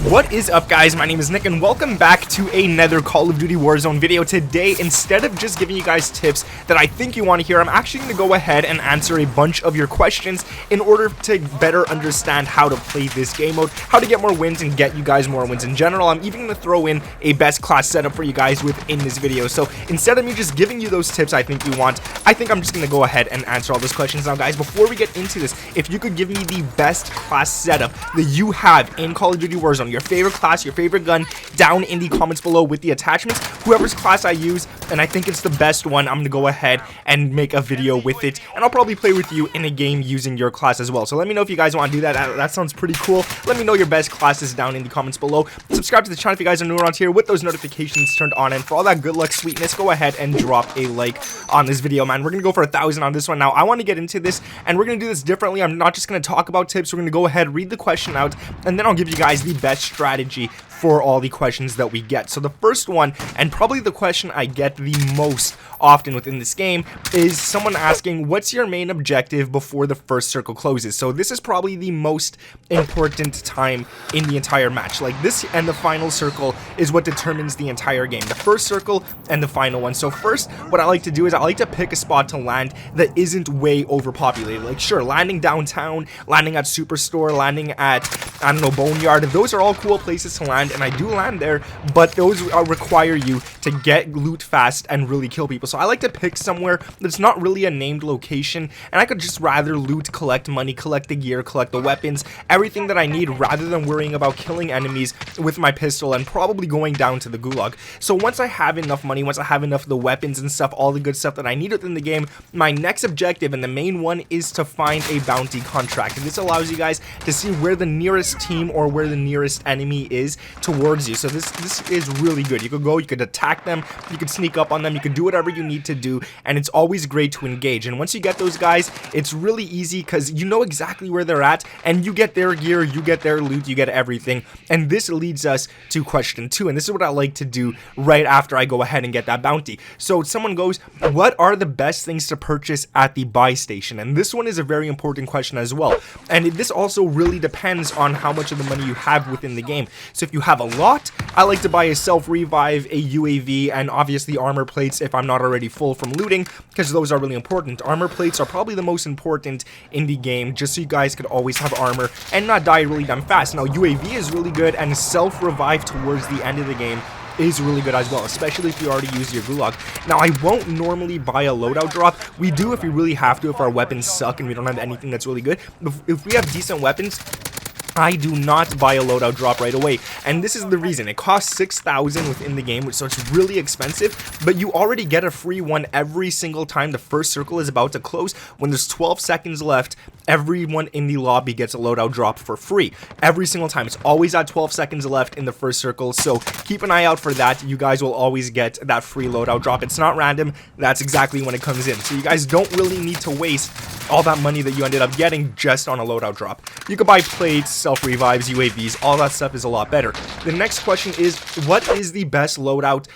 What is up, guys? My name is Nick and welcome back to another Call of Duty Warzone video. Today, instead of just giving you guys tips that I think you want to hear, I'm actually going to go ahead and answer a bunch of your questions in order to better understand how to play this game mode, how to get more wins and get you guys more wins in general. I'm even going to throw in a best class setup for you guys within this video. So instead of me just giving you those tips I think you want, I think I'm just going to go ahead and answer all those questions. Now, guys, before we get into this, if you could give me the best class setup that you have in Call of Duty Warzone, your favorite class, your favorite gun, down in the comments below with the attachments, whoever's class I use, and I think it's the best one, I'm gonna go ahead and make a video with it, and I'll probably play with you in a game using your class as well. So let me know if you guys want to do that. That sounds pretty cool. Let me know your best classes down in the comments below. Subscribe to the channel if you guys are new around here with those notifications turned on, and for all that good luck sweetness, go ahead and drop a like on this video, man. We're gonna go for 1,000 on this one. Now I want to get into this, and we're gonna do this differently. I'm not just gonna talk about tips. We're gonna go ahead, read the question out, and then I'll give you guys the best strategy for all the questions that we get. So the first one, and probably the question I get the most often within this game, is someone asking, what's your main objective before the first circle closes? So this is probably the most important time in the entire match. Like, this and the final circle is what determines the entire game, the first circle and the final one. So first, what I like to do is I like to pick a spot to land that isn't way overpopulated. Like, sure, landing downtown, landing at Superstore, landing at, I don't know, Boneyard, those are all cool places to land, and I do land there, but those require you to get loot fast and really kill people. So I like to pick somewhere that's not really a named location, and I could just rather loot, collect money, collect the gear, collect the weapons, everything that I need, rather than worrying about killing enemies with my pistol and probably going down to the gulag. So once I have enough money, once I have enough of the weapons and stuff, all the good stuff that I need within the game, my next objective, and the main one, is to find a bounty contract. And this allows you guys to see where the nearest team or where the nearest enemy is towards you. So this is really good. You could go, you could attack them, you could sneak up on them, you could do whatever you need to do, and it's always great to engage. And once you get those guys, it's really easy because you know exactly where they're at, and you get their gear, you get their loot, you get everything. And this leads us to question 2, and this is what I like to do right after I go ahead and get that bounty. So someone goes, what are the best things to purchase at the buy station? And this one is a very important question as well, and this also really depends on how much of the money you have within the game. So if you have a lot, I like to buy a self-revive, a UAV, and obviously armor plates if I'm not already full from looting, because those are really important. Armor plates are probably the most important in the game, just so you guys could always have armor and not die really damn fast. Now UAV is really good, and self-revive towards the end of the game is really good as well, especially if you already use your gulag. Now, I won't normally buy a loadout drop. We do if we really have to, if our weapons suck and we don't have anything that's really good. If we have decent weapons, I do not buy a loadout drop right away, and this is the reason. It costs 6,000 within the game, so it's really expensive, but you already get a free one every single time the first circle is about to close. When there's 12 seconds left, everyone in the lobby gets a loadout drop for free every single time. It's always at 12 seconds left in the first circle, so keep an eye out for that. You guys will always get that free loadout drop. It's not random, that's exactly when it comes in, so you guys don't really need to waste all that money that you ended up getting just on a loadout drop. You could buy plates, self-revives, UAVs, all that stuff is a lot better. The next question is, what is the best loadout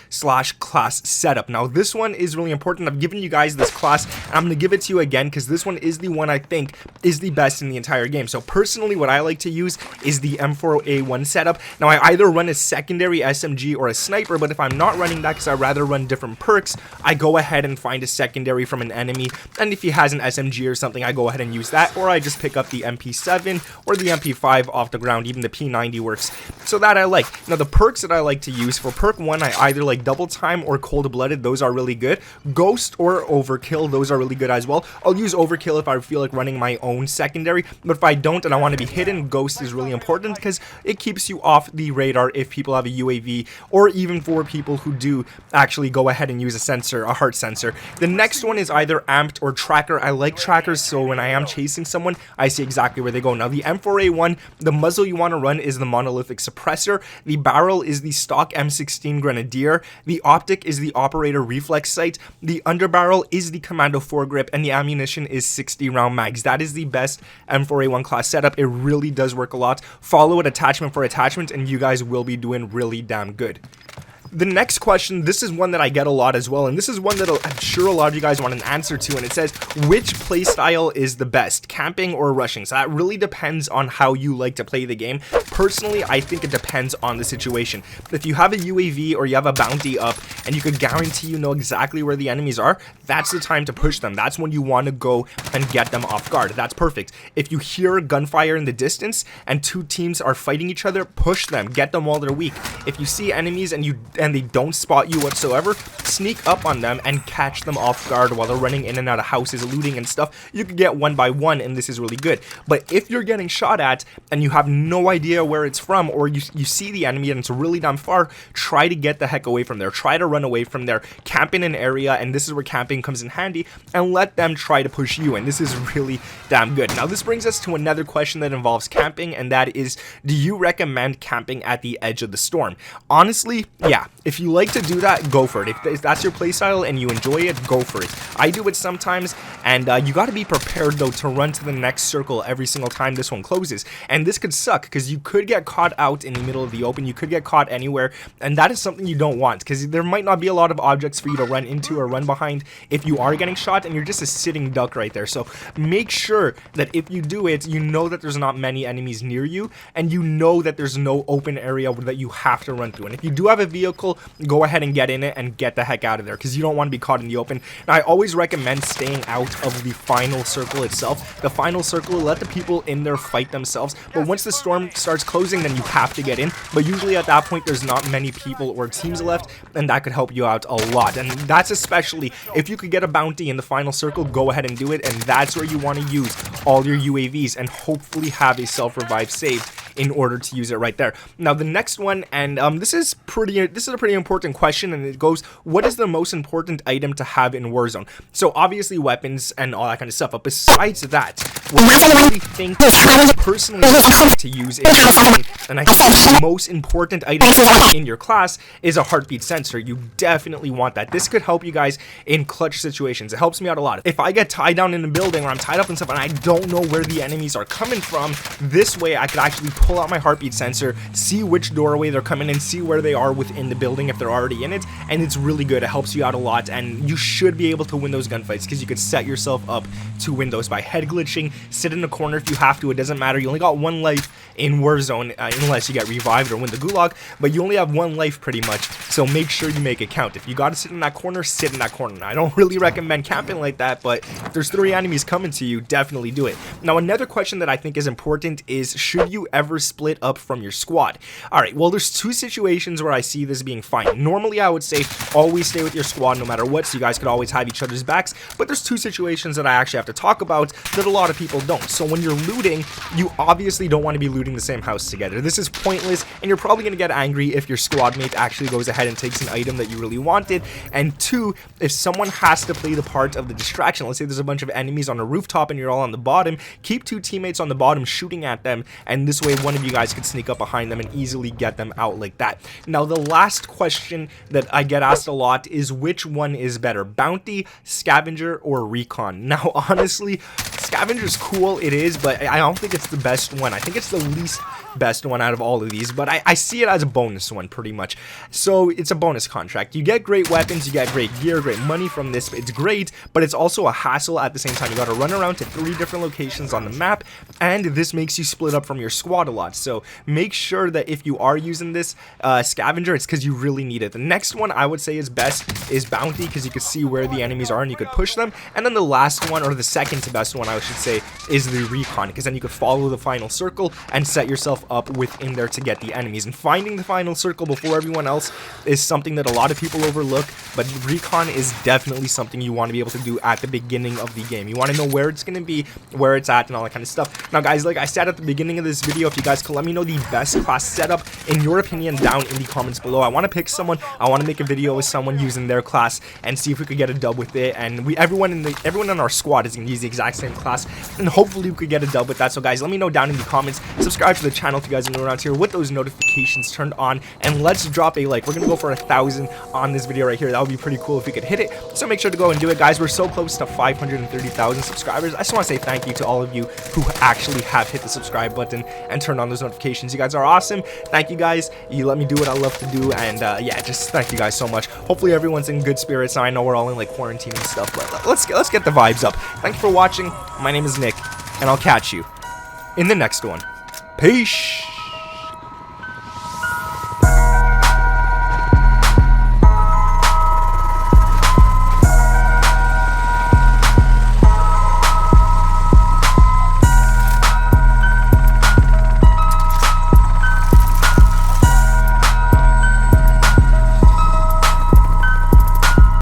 / class setup? Now, this one is really important. I've given you guys this class, and I'm going to give it to you again because this one is the one I think is the best in the entire game. So personally, what I like to use is the M4A1 setup. Now, I either run a secondary SMG or a sniper, but if I'm not running that because I'd rather run different perks, I go ahead and find a secondary from an enemy, and if he has an SMG or something, I go ahead and use that, or I just pick up the MP7 or the MP5 off the ground. Even the P90 works, so that I like. Now, the perks that I like to use, for perk 1, I either like double time or cold-blooded. Those are really good. Ghost or overkill, those are really good as well. I'll use overkill if I feel like running my own secondary, but if I don't and I want to be hidden, ghost is really important because it keeps you off the radar if people have a UAV, or even for people who do actually go ahead and use a sensor, a heart sensor. The next one is either amped or tracker. I like trackers, so when I am chasing someone, I see exactly where they go. Now, the M4A1, the muzzle you want to run is the monolithic suppressor, the barrel is the stock M16 Grenadier, the optic is the operator reflex sight, the underbarrel is the commando foregrip, and the ammunition is 60 round mags. That is the best M4A1 class setup. It really does work a lot. Follow it attachment for attachment, and you guys will be doing really damn good. The next question, this is one that I get a lot as well, and this is one that I'm sure a lot of you guys want an answer to, and it says, which playstyle is the best, camping or rushing? So that really depends on how you like to play the game. Personally, I think it depends on the situation. If you have a UAV or you have a bounty up, and you could guarantee you know exactly where the enemies are, that's the time to push them. That's when you want to go and get them off guard. That's perfect. If you hear gunfire in the distance and two teams are fighting each other, push them, get them while they're weak. If you see enemies and they don't spot you whatsoever, sneak up on them and catch them off guard while they're running in and out of houses, looting and stuff. You can get one by one, and this is really good. But if you're getting shot at and you have no idea where it's from, or you see the enemy and it's really damn far, try to get the heck away from there. Try to run away from there. Camp in an area, and this is where camping comes in handy, and let them try to push you, and this is really damn good. Now this brings us to another question that involves camping, and that is, do you recommend camping at the edge of the storm? Honestly, yeah. If you like to do that, go for it. If that's your playstyle and you enjoy it, go for it. I do it sometimes, and you got to be prepared though to run to the next circle every single time this one closes, and this could suck because you could get caught out in the middle of the open. You could get caught anywhere, and that is something you don't want, because there might not be a lot of objects for you to run into or run behind if you are getting shot, and you're just a sitting duck right there. So make sure that if you do it, you know that there's not many enemies near you, and you know that there's no open area that you have to run through. And if you do have a vehicle, go ahead and get in it and get the heck out of there, because you don't want to be caught in the open. And I always recommend staying out of the final circle itself. The final circle, let the people in there fight themselves, but once the storm starts closing, then you have to get in. But usually at that point, there's not many people or teams left, and that could help you out a lot. And that's especially if you could get a bounty in the final circle, go ahead and do it, and that's where you want to use all your UAVs and hopefully have a self-revive saved in order to use it right there. Now the next one, and this is a pretty important question, and it goes, what is the most important item to have in Warzone? So obviously weapons and all that kind of stuff, but besides that, what I really think personally to use in Warzone, and I think the most important item in your class is a heartbeat sensor. You definitely want that. This could help you guys in clutch situations. It helps me out a lot. If I get tied down in a building or I'm tied up and stuff and I don't know where the enemies are coming from, this way I could actually pull out my heartbeat sensor, see which doorway they're coming in, see where they are within the building if they're already in it, and it's really good. It helps you out a lot, and you should be able to win those gunfights because you could set yourself up to win those by head glitching, sit in the corner if you have to. It doesn't matter. You only got one life in Warzone unless you get revived or win the gulag, but you only have one life pretty much, so make sure you make it count. If you gotta sit in that corner, sit in that corner. I don't really recommend camping like that, but if there's 3 enemies coming to you, definitely do it. Now another question that I think is important is, should you ever split up from your squad? Alright, well there's 2 situations where I see this being fine. Normally I would say always stay with your squad no matter what, so you guys could always have each other's backs, but there's 2 situations that I actually have to talk about that a lot of people don't. So when you're looting, you obviously don't want to be looting the same house together. This is pointless, and you're probably going to get angry if your squad mate actually goes ahead and takes an item that you really wanted. And 2, if someone has to play the part of the distraction, let's say there's a bunch of enemies on a rooftop and you're all on the bottom, keep 2 teammates on the bottom shooting at them, and this way one of you guys could sneak up behind them and easily get them out like that. Now the last question that I get asked a lot is, which one is better, bounty, scavenger, or recon? Now honestly, scavenger's cool, it is, but I don't think it's the best one. I think it's the least best one out of all of these, but I see it as a bonus one pretty much. So it's a bonus contract. You get great weapons, you get great gear, great money from this. It's great, but it's also a hassle at the same time. You got to run around to 3 different locations on the map, and this makes you split up from your squad a lot. So make sure that if you are using this scavenger, it's because you really need it. The next one I would say is best is bounty, because you can see where the enemies are and you could push them. And then the last one, or the second to best one I should say, is the recon, because then you could follow the final circle and set yourself up within there to get the enemies. And finding the final circle before everyone else is something that a lot of people overlook, but recon is definitely something you want to be able to do at the beginning of the game. You want to know where it's going to be, where it's at, and all that kind of stuff. Now guys, like I said at the beginning of this video, if you guys could let me know the best class setup in your opinion down in the comments below. I want to pick someone, I want to make a video with someone using their class and see if we could get a dub with it. And everyone in our squad is going to use the exact same class class, and hopefully we could get a dub with that. So guys, let me know down in the comments. Subscribe to the channel if you guys are new around here with those notifications turned on, and let's drop a like. We're gonna go for 1,000 on this video right here. That would be pretty cool if we could hit it. So make sure to go and do it, guys. We're so close to 530,000 subscribers. I just want to say thank you to all of you who actually have hit the subscribe button and turned on those notifications. You guys are awesome. Thank you, guys. You let me do what I love to do, and yeah, just thank you guys so much. Hopefully everyone's in good spirits. Now I know we're all in like quarantine and stuff, but let's get the vibes up. Thank you for watching. My name is Nick, and I'll catch you in the next one. Peace.